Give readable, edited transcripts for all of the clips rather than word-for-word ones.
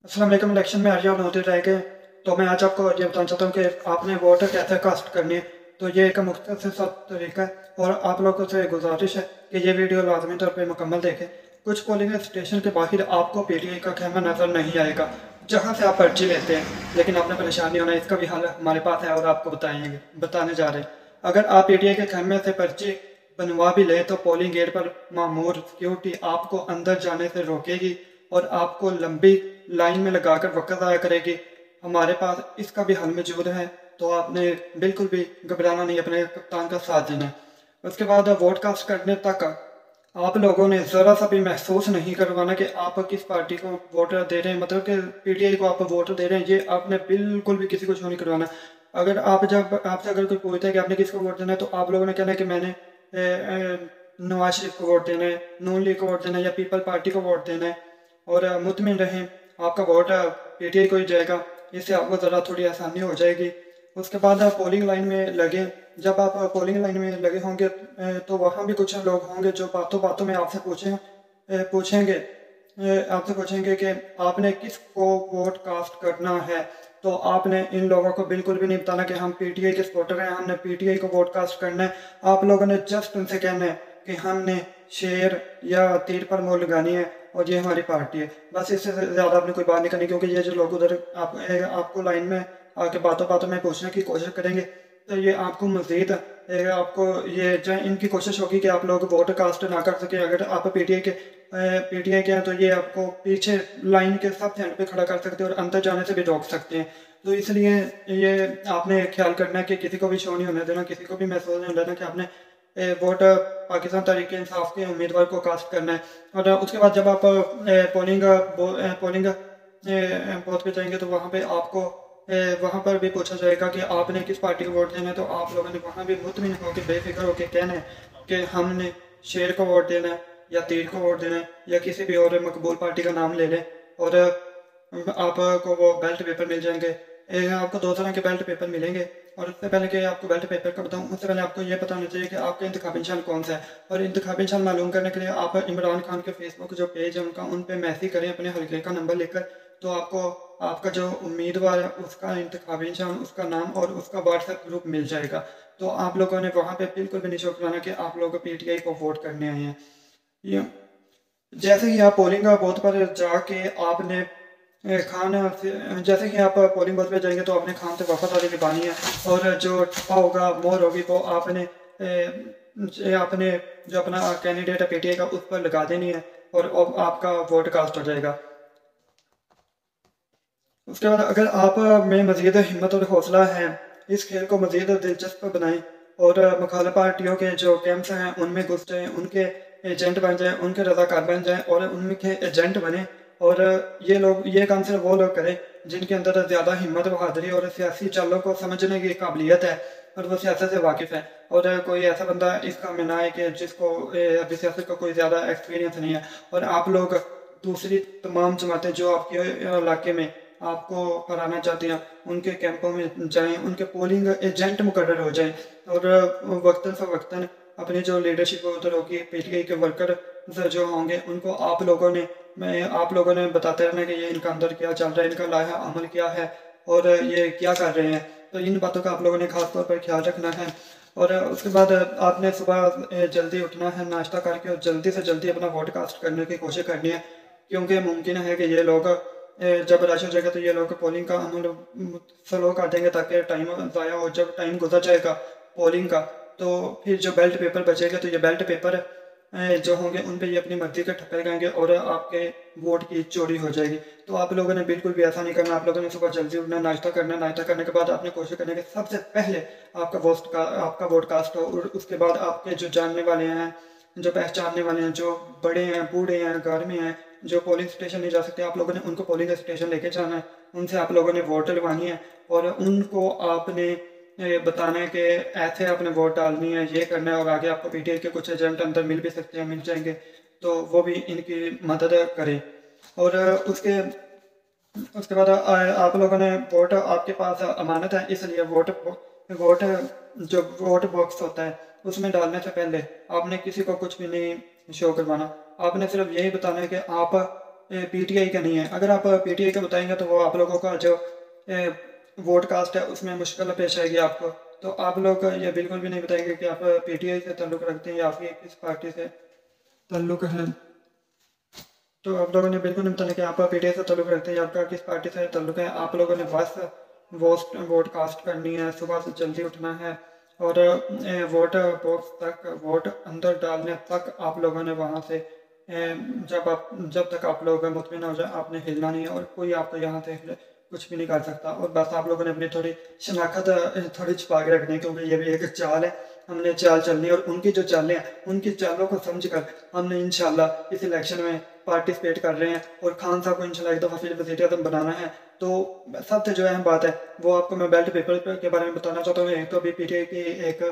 अस्सलाम वालेकुम। इलेक्शन में अर्जा होते रहेंगे तो मैं आज आपको ये बताना चाहता हूँ कि आपने वोट कैसे कास्ट करनी है। तो ये एक मुख्तसर सा तरीका है और आप लोगों से गुजारिश है कि ये वीडियो लाजमी तौर पे मुकम्मल देखें। कुछ पोलिंग स्टेशन के बाहर आपको पीटीआई का खेमा नज़र नहीं आएगा जहाँ से आप पर्ची लेते हैं, लेकिन आपने परेशान नहीं होना, इसका भी हल हमारे पास है और आपको बताने जा रहे हैं। अगर आप पीटीआई के खेमे से पर्ची बनवा भी ले तो पोलिंग गेट पर मामूर सिक्योरिटी आपको अंदर जाने से रोकेगी और आपको लंबी लाइन में लगाकर वक्त ज़ाया करेगी। हमारे पास इसका भी हल मौजूद है, तो आपने बिल्कुल भी घबराना नहीं, अपने कप्तान का साथ देना। उसके बाद वोट कास्ट करने तक आप लोगों ने ज़रा सा भी महसूस नहीं करवाना कि आप किस पार्टी को वोट दे रहे हैं, मतलब कि पीटीआई को आप वोट दे रहे हैं, ये आपने बिल्कुल भी किसी को शो नहीं करवाना। अगर आपसे अगर कोई पूछता है कि आपने किसको वोट देना है, तो आप लोगों ने कहना है कि मैंने नवाज शरीफ को वोट देना है, नून लीग को वोट देना है या पीपल पार्टी को वोट देना है। और मुतमिन रहें, आपका वोट पीटीआई को ही जाएगा, इससे आपको ज़रा थोड़ी आसानी हो जाएगी। उसके बाद आप पोलिंग लाइन में लगे। जब आप पोलिंग लाइन में लगे होंगे तो वहाँ भी कुछ लोग होंगे जो बातों बातों में आपसे पूछेंगे कि आपने किसको वोट कास्ट करना है। तो आपने इन लोगों को बिल्कुल भी नहीं बताना कि हम पीटीआई के सपोर्टर हैं, हमने पीटीआई को वोट कास्ट करना है। आप लोगों ने जस्ट उनसे कहना है कि हमने शेर या तीर पर मोहर लगानी है और ये हमारी पार्टी है। बस इससे ज़्यादा आपने कोई बात नहीं करनी, क्योंकि ये जो लोग उधर आपको लाइन में आके बातों बातों में पूछने की कोशिश करेंगे तो ये आपको मज़ीद आपको ये जो इनकी कोशिश होगी कि आप लोग वोट कास्ट ना कर सके। अगर आप पीटीआई के हैं तो ये आपको पीछे लाइन के सब एंड पे खड़ा कर सकते हैं और अंदर जाने से भी रोक सकते हैं। तो इसलिए ये आपने ख्याल करना है कि किसी को भी शो नहीं होने देना, किसी को भी महसूस नहीं होने देना कि आपने वोट पाकिस्तान तहरीक इंसाफ के उम्मीदवार को कास्ट करना है। और उसके बाद जब आप पोलिंग बूथ पे जाएंगे तो वहाँ पे आपको वहाँ पर भी पूछा जाएगा कि आपने किस पार्टी को वोट देना है। तो आप लोगों ने वहाँ भी मुतमिन होकर बेफिक्र होकर कहना है कि हमने शेर को वोट देना है या तीर को वोट देना है या किसी भी और मकबूल पार्टी का नाम ले लें। और आपको वो बेल्ट पेपर मिल जाएंगे। आपको दो तरह के बेल्ट पेपर मिलेंगे। और उससे पहले कि आपको बेल्ट पेपर का बताऊं, उससे पहले आपको ये पता होना चाहिए कि आपका इंतखाबी निशान कौन सा है। और इंतखाबी निशान मालूम करने के लिए आप इमरान खान के फेसबुक जो पेज है उनका उन पर मैसेज करें अपने हल्के का नंबर लेकर। तो आपको आपका जो उम्मीदवार है उसका इंतखाबी निशान, उसका नाम और उसका व्हाट्सएप ग्रुप मिल जाएगा। तो आप लोगों ने वहाँ पे बिल्कुल भी नहीं शो कराना कि आप लोग पीटीआई को वोट करने आए हैं। ये जैसे ही आप पोलिंग बूथ पर जाके आपने खान से जैसे कि आप पोलिंग बूथ पे जाएंगे तो आपने खान से वफादारी निभानी है। और जो ठप्पा होगा, मोहर होगी, वो आपने जो अपना कैंडिडेट है पीटीआई का उस पर लगा देनी है और आपका वोट कास्ट हो जाएगा। उसके बाद अगर आप में मज़ीद हिम्मत और हौसला है, इस खेल को मज़ीद दिलचस्प बनाएं और मुखालिफ पार्टियों के जो कैंप्स हैं उनमें घुस जाएँ, उनके एजेंट बन जाएँ, उनके रज़ाकार बन जाएँ और उनके एजेंट बने। और ये काम सिर्फ वो लोग करें जिनके अंदर ज़्यादा हिम्मत, बहादुरी और सियासी चालों को समझने की काबिलियत है और वो सियासत से वाकिफ़ है। और कोई ऐसा बंदा इस काम में ना आए कि जिसको अभी सियासत का कोई ज़्यादा एक्सपीरियंस नहीं है। और आप लोग दूसरी तमाम जमातें जो आपके इलाके में आपको हराना चाहते हैं उनके कैंपों में जाएं, उनके पोलिंग एजेंट मुकर्रर हो जाएं और वक्तन फ़वक्तन अपनी जो लीडरशिप उधर होगी, पीटीआई के वर्कर जो होंगे उनको आप लोगों ने बताते रहना कि ये इनका अंदर क्या चल रहा है, इनका लाया अमल क्या है और ये क्या कर रहे हैं। तो इन बातों का आप लोगों ने खास तौर पर ख्याल रखना है। और उसके बाद आपने सुबह जल्दी उठना है, नाश्ता करके और जल्दी से जल्दी अपना वोट कास्ट करने की कोशिश करनी है, क्योंकि मुमकिन है कि ये लोग जब रश हो जाएगा तो ये लोग पोलिंग का अमल स्लो कर देंगे ताकि टाइम ज़ाया हो। जब टाइम गुजर जाएगा पोलिंग का तो फिर जो बेल्ट पेपर बचेगा तो ये बेल्ट पेपर जो होंगे उन पे ये अपनी मर्जी के ठप्पे लगाएंगे और आपके वोट की चोरी हो जाएगी। तो आप लोगों ने बिल्कुल भी ऐसा नहीं करना। आप लोगों ने सुबह जल्दी उठना, नाश्ता करना, नाश्ता करने के बाद आपने कोशिश करनी है कि सबसे पहले आपका वोट कास्ट हो। और उसके बाद आपके जो जानने वाले हैं, जो पहचानने वाले हैं, जो बड़े हैं, बूढ़े हैं, घर में हैं, जो पोलिंग स्टेशन नहीं जा सकते, आप लोगों ने उनको पोलिंग स्टेशन लेके जाना है, उनसे आप लोगों ने वोट डलवानी है और उनको आपने बताना है कि ऐसे आपने वोट डालनी है, ये करना है। और आगे आपको पीटीआई के कुछ एजेंट अंदर मिल भी सकते हैं, मिल जाएंगे, तो वो भी इनकी मदद करें। और उसके बाद आप लोगों ने वोट आपके पास अमानत है, इसलिए वोट जो वोट बॉक्स होता है उसमें डालने से पहले आपने किसी को कुछ भी नहीं शो करवाना। आपने सिर्फ यही बताना है कि आप पीटीआई का नहीं है। अगर आप पीटीआई का बताएंगे तो वो आप लोगों का जो वोट कास्ट है उसमें मुश्किल पेश आएगी आपको। तो आप लोग ये बिल्कुल भी नहीं बताएंगे कि आप पीटीआई से ताल्लुक़ रखते हैं या फिर किस पार्टी से ताल्लुक़ है। तो आप लोगों ने बिल्कुल नहीं बताना कि आप पीटीआई से ताल्लुक़ रखते हैं या आपका किस पार्टी से ताल्लुक़ है। आप लोगों ने बस वोट कास्ट करनी है, सुबह से जल्दी उठना है और वोट बॉक्स तक वोट अंदर डालने तक आप लोगों ने वहाँ से जब तक आप लोग मुतमिन हो जाए आपने हिलना नहीं है और कोई आपको यहाँ से कुछ भी नहीं कर सकता। और बस आप लोगों ने अपनी थोड़ी शनाख्त थोड़ी छुपा के रखनी है, क्योंकि ये भी एक चाल है, हमने चाल चलनी है और उनकी जो चालें हैं उनकी चालों को समझ कर हमने इंशाल्लाह इस इलेक्शन में पार्टिसिपेट कर रहे हैं और खान साहब को इंशाल्लाह एक दफ़ा फिर वज़ीर-ए-आज़म बनाना है। तो सबसे जो अहम बात है वो आपको मैं बेल्ट पेपर के बारे में बताना चाहता हूँ। एक तो अभी पीटीआई की एक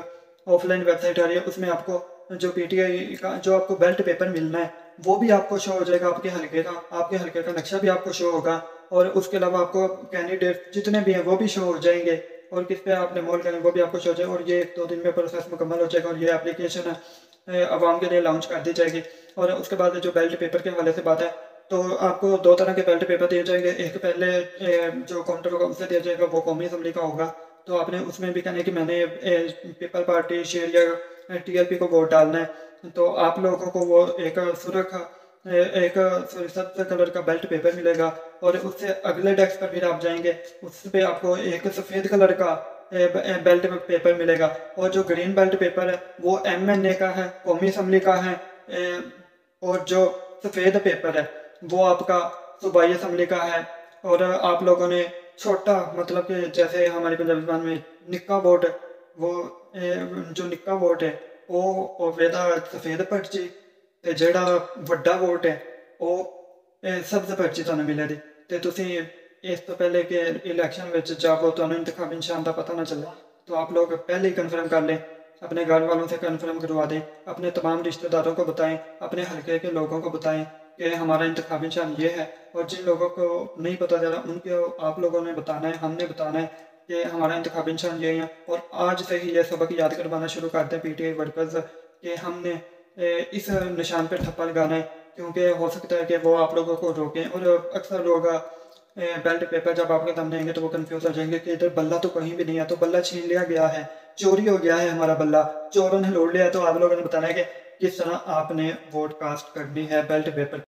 ऑफलाइन वेबसाइट आ रही है, उसमें आपको जो पीटीआई का जो आपको बेल्ट पेपर मिलना है वो भी आपको शो हो जाएगा, आपके हल्के का नक्शा भी आपको शो होगा और उसके अलावा आपको कैंडिडेट जितने भी हैं वो भी शो हो जाएंगे और किस पे आपने मोल करें वो भी आपको शो हो जाएगा। और ये 1-2 दिन में प्रोसेस मुकम्मल हो जाएगा और ये एप्लीकेशन आवाम के लिए लॉन्च कर दी जाएगी। और उसके बाद जो बेल्ट पेपर के हवाले से बात है तो आपको 2 तरह के बेल्ट पेपर दिए जाएंगे। एक पहले जो काउंटर होगा उससे दिया जाएगा, वो कौमी असम्बली का होगा। तो आपने उसमें भी कहना है कि मैंने पीपल पार्टी शेयर या टीएलपी को वोट डालना है, तो आप लोगों को वो एक सब्ज कलर का बेल्ट पेपर मिलेगा और उससे अगले डेस्क पर फिर आप जाएंगे उस पर आपको एक सफ़ेद कलर का बेल्ट पेपर मिलेगा। और जो ग्रीन बेल्ट पेपर है वो एमएनए का है, कौमी असम्बली का है। और जो सफ़ेद पेपर है वो आपका सूबाई असम्बली का है। और आप लोगों ने छोटा मतलब कि जैसे हमारी पंजाबी ज़बान में निक्का वोट, वो जो निक्का वोट है वो वेदा सफ़ेद पर्ची ते जेड़ा वड्डा वोट है वो सब्ज पर्ची तुहानू मिलेगी। तो तुसी इस तो पहले कि इलैक्शन में जाओ तो इंतखाबी निशान का पता ना चले तो आप लोग पहले ही कन्फर्म कर लें, अपने घर वालों से कन्फर्म करवा दें, अपने तमाम रिश्तेदारों को बताएं, अपने हल्के के लोगों को बताएं कि हमारा इंतखाबी निशान ये है। और जिन लोगों को नहीं पता चला उनको आप लोगों ने बताना है, हमने बताना है कि हमारा इंतखाबी निशान ये है। और आज से ही ये सबक याद करवाना शुरू करते हैं पीटीआई वर्कर्स कि हमने इस निशान पर ठप्पा लगाना है, क्योंकि हो सकता है कि वो आप लोगों को रोकें। और अक्सर लोग बेल्ट पेपर जब आपके सामने आएंगे तो वो कंफ्यूज हो जाएंगे कि इधर बल्ला तो कहीं भी नहीं है, तो बल्ला छीन लिया गया है, चोरी हो गया है, हमारा बल्ला चोरों ने लूट लिया है। तो आप लोगों ने बताना है कि किस तरह आपने वोट कास्ट करनी है बेल्ट पेपर